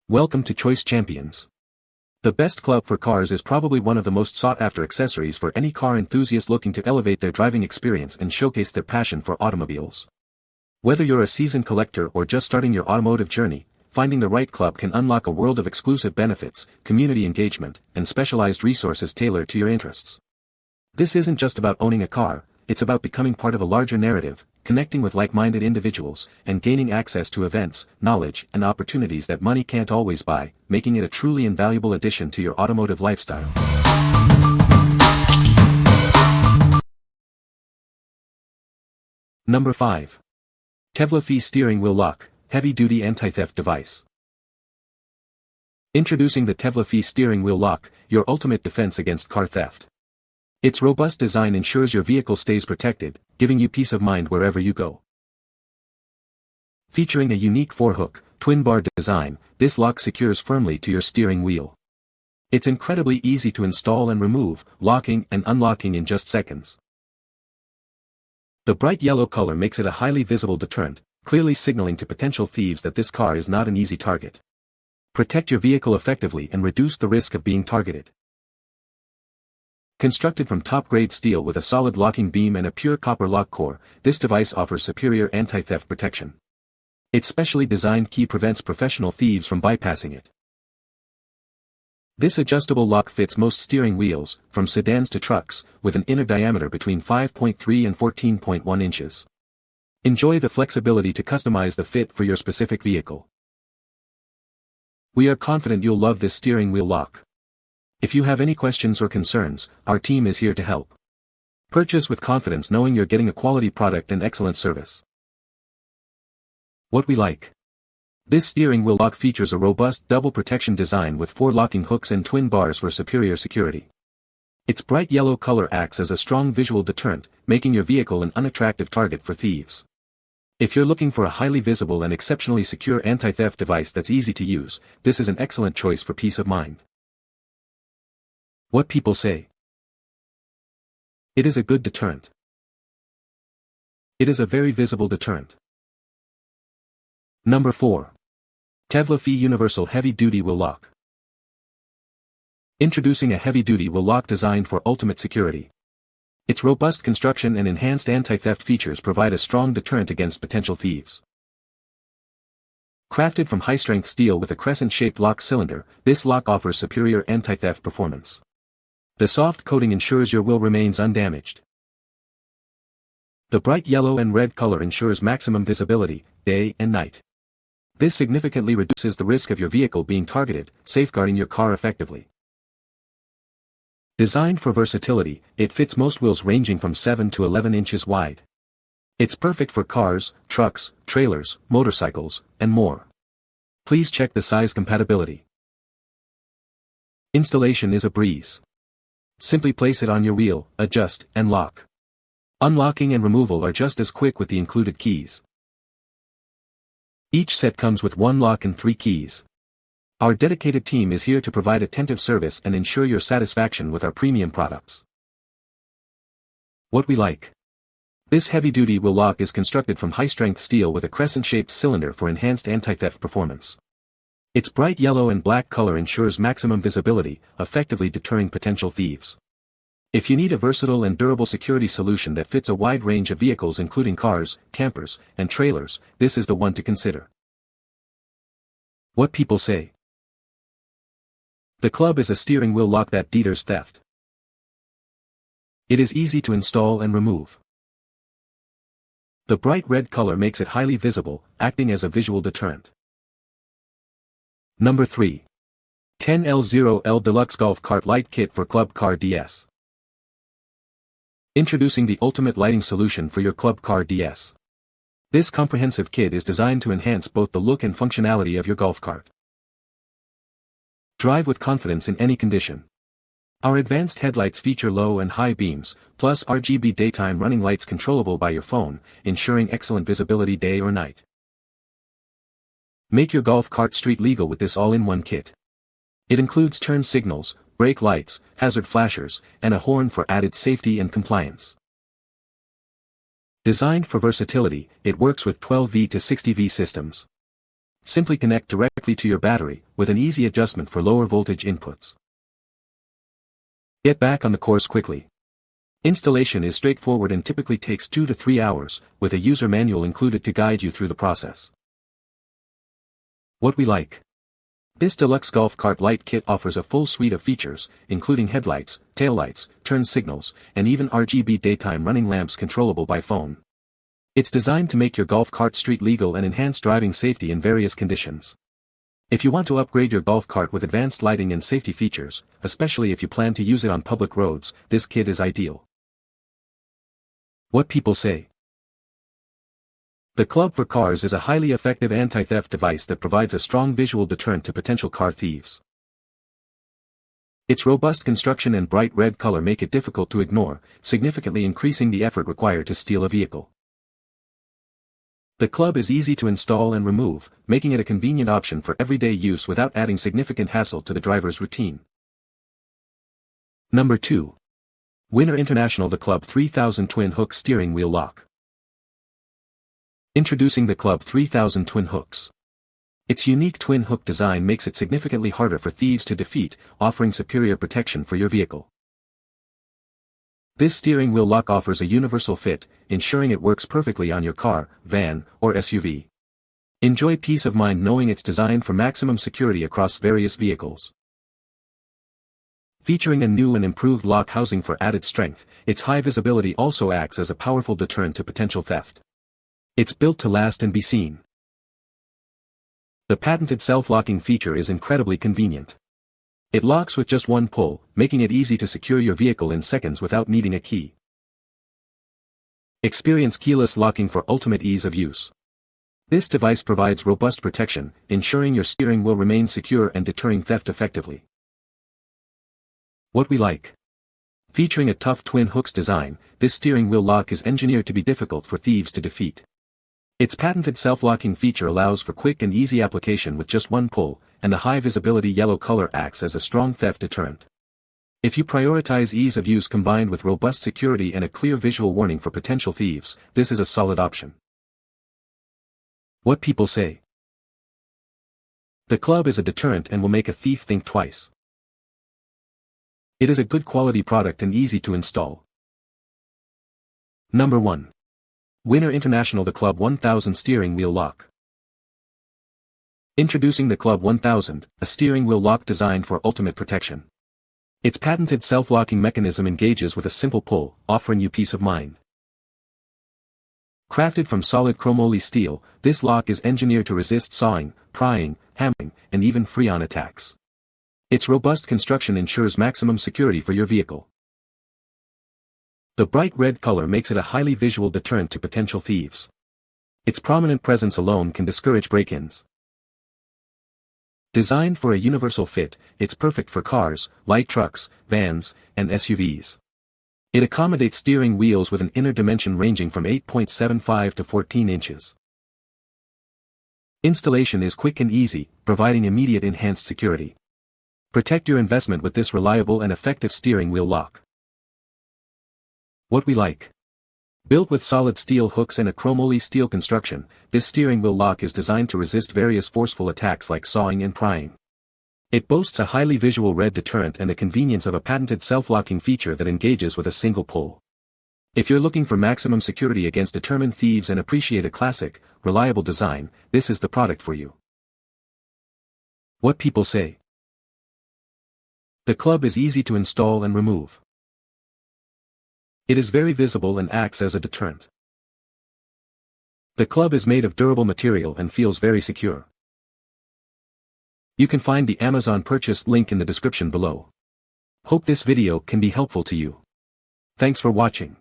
Welcome to Choice Champions. The best club for cars is probably one of the most sought-after accessories for any car enthusiast looking to elevate their driving experience and showcase their passion for automobiles. Whether you're a seasoned collector or just starting your automotive journey, finding the right club can unlock a world of exclusive benefits, community engagement, and specialized resources tailored to your interests. This isn't just about owning a car, it's about becoming part of a larger narrative, connecting with like-minded individuals, and gaining access to events, knowledge, and opportunities that money can't always buy, making it a truly invaluable addition to your automotive lifestyle. Number 5. Tevlaphee Steering Wheel Lock, Heavy-Duty Anti-Theft Device. Introducing the Tevlaphee Steering Wheel Lock, your ultimate defense against car theft. Its robust design ensures your vehicle stays protected, giving you peace of mind wherever you go. Featuring a unique 4-hook, twin-bar design, this lock secures firmly to your steering wheel. It's incredibly easy to install and remove, locking and unlocking in just seconds. The bright yellow color makes it a highly visible deterrent, clearly signaling to potential thieves that this car is not an easy target. Protect your vehicle effectively and reduce the risk of being targeted. Constructed from top-grade steel with a solid locking beam and a pure copper lock core, this device offers superior anti-theft protection. Its specially designed key prevents professional thieves from bypassing it. This adjustable lock fits most steering wheels, from sedans to trucks, with an inner diameter between 5.3 and 14.1 inches. Enjoy the flexibility to customize the fit for your specific vehicle. We are confident you'll love this steering wheel lock. If you have any questions or concerns, our team is here to help. Purchase with confidence knowing you're getting a quality product and excellent service. What we like. This steering wheel lock features a robust double protection design with 4 locking hooks and twin bars for superior security. Its bright yellow color acts as a strong visual deterrent, making your vehicle an unattractive target for thieves. If you're looking for a highly visible and exceptionally secure anti-theft device that's easy to use, this is an excellent choice for peace of mind. What people say. It is a good deterrent. It is a very visible deterrent. Number 4. Tevlaphee Universal Heavy-Duty Wheel Lock. Introducing a heavy-duty wheel lock designed for ultimate security. Its robust construction and enhanced anti-theft features provide a strong deterrent against potential thieves. Crafted from high-strength steel with a crescent-shaped lock cylinder, this lock offers superior anti-theft performance. The soft coating ensures your wheel remains undamaged. The bright yellow and red color ensures maximum visibility, day and night. This significantly reduces the risk of your vehicle being targeted, safeguarding your car effectively. Designed for versatility, it fits most wheels ranging from 7 to 11 inches wide. It's perfect for cars, trucks, trailers, motorcycles, and more. Please check the size compatibility. Installation is a breeze. Simply place it on your wheel, adjust, and lock. Unlocking and removal are just as quick with the included keys. Each set comes with 1 lock and 3 keys. Our dedicated team is here to provide attentive service and ensure your satisfaction with our premium products. What we like. This heavy-duty wheel lock is constructed from high-strength steel with a crescent-shaped cylinder for enhanced anti-theft performance. Its bright yellow and black color ensures maximum visibility, effectively deterring potential thieves. If you need a versatile and durable security solution that fits a wide range of vehicles including cars, campers, and trailers, this is the one to consider. What people say. The club is a steering wheel lock that deters theft. It is easy to install and remove. The bright red color makes it highly visible, acting as a visual deterrent. Number 3. 10L0L Deluxe Golf Cart Light Kit for Club Car DS. Introducing the ultimate lighting solution for your Club Car DS. This comprehensive kit is designed to enhance both the look and functionality of your golf cart. Drive with confidence in any condition. Our advanced headlights feature low and high beams, plus RGB daytime running lights controllable by your phone, ensuring excellent visibility day or night. Make your golf cart street legal with this all-in-one kit. It includes turn signals, brake lights, hazard flashers, and a horn for added safety and compliance. Designed for versatility, it works with 12V to 60V systems. Simply connect directly to your battery, with an easy adjustment for lower voltage inputs. Get back on the course quickly. Installation is straightforward and typically takes 2 to 3 hours, with a user manual included to guide you through the process. What we like. This Deluxe Golf Cart Light Kit offers a full suite of features, including headlights, taillights, turn signals, and even RGB daytime running lamps controllable by phone. It's designed to make your golf cart street legal and enhance driving safety in various conditions. If you want to upgrade your golf cart with advanced lighting and safety features, especially if you plan to use it on public roads, this kit is ideal. What people say. The Club for Cars is a highly effective anti-theft device that provides a strong visual deterrent to potential car thieves. Its robust construction and bright red color make it difficult to ignore, significantly increasing the effort required to steal a vehicle. The club is easy to install and remove, making it a convenient option for everyday use without adding significant hassle to the driver's routine. Number 2. Winner International The Club 3000 Twin Hook Steering Wheel Lock. Introducing the Club 3000 Twin Hooks. Its unique twin hook design makes it significantly harder for thieves to defeat, offering superior protection for your vehicle. This steering wheel lock offers a universal fit, ensuring it works perfectly on your car, van, or SUV. Enjoy peace of mind knowing it's designed for maximum security across various vehicles. Featuring a new and improved lock housing for added strength, its high visibility also acts as a powerful deterrent to potential theft. It's built to last and be seen. The patented self-locking feature is incredibly convenient. It locks with just one pull, making it easy to secure your vehicle in seconds without needing a key. Experience keyless locking for ultimate ease of use. This device provides robust protection, ensuring your steering will remain secure and deterring theft effectively. What we like. Featuring a tough twin hooks design, this steering wheel lock is engineered to be difficult for thieves to defeat. Its patented self-locking feature allows for quick and easy application with just one pull, and the high-visibility yellow color acts as a strong theft deterrent. If you prioritize ease of use combined with robust security and a clear visual warning for potential thieves, this is a solid option. What people say. The club is a deterrent and will make a thief think twice. It is a good quality product and easy to install. Number 1. Winner International The Club 1000 Steering Wheel Lock. Introducing the Club 1000, a steering wheel lock designed for ultimate protection. Its patented self-locking mechanism engages with a simple pull, offering you peace of mind. Crafted from solid chromoly steel, this lock is engineered to resist sawing, prying, hammering, and even freon attacks. Its robust construction ensures maximum security for your vehicle. The bright red color makes it a highly visual deterrent to potential thieves. Its prominent presence alone can discourage break-ins. Designed for a universal fit, it's perfect for cars, light trucks, vans, and SUVs. It accommodates steering wheels with an inner dimension ranging from 8.75 to 14 inches. Installation is quick and easy, providing immediate enhanced security. Protect your investment with this reliable and effective steering wheel lock. What we like. Built with solid steel hooks and a chromoly steel construction, this steering wheel lock is designed to resist various forceful attacks like sawing and prying. It boasts a highly visual red deterrent and the convenience of a patented self-locking feature that engages with a single pull. If you're looking for maximum security against determined thieves and appreciate a classic, reliable design, this is the product for you. What people say. The club is easy to install and remove. It is very visible and acts as a deterrent. The club is made of durable material and feels very secure. You can find the Amazon purchase link in the description below. Hope this video can be helpful to you. Thanks for watching.